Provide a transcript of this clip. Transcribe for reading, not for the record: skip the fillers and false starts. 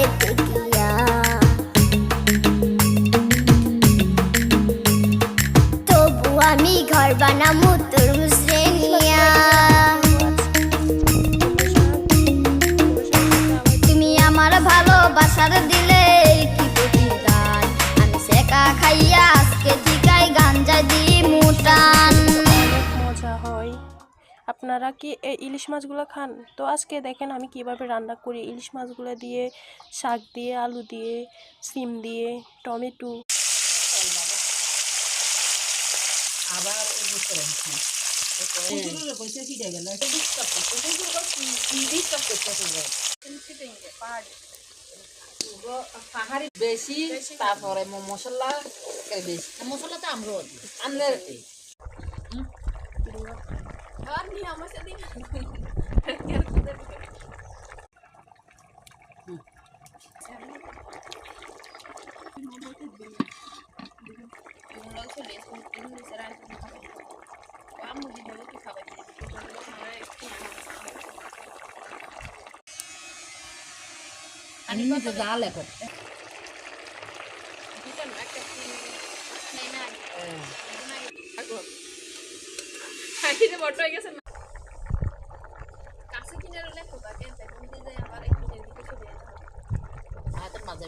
গালেতে গিয়া তবু আমি ঘর বানামু তরমুজ রে নিয়া তুমি আমার ভালোবাসার দিলে কি প্রতিদান আমি সেকা খাইয়া আজকে দিকাই গাঞ্জা দি মুটান অনেক মজা হয়। আপনারা কি এই ইলিশ মাছগুলো খান? তো আজকে দেখেন আমি কিভাবে রান্না করি। ইলিশ মাছগুলো দিয়ে, শাক দিয়ে, আলু দিয়ে, সিম দিয়ে, টমেটো। পাহাড়ি বেশি তারপরে মশলা বেশি মশলা তো আমরা আনলে আমি তো জাল এখন মাঝে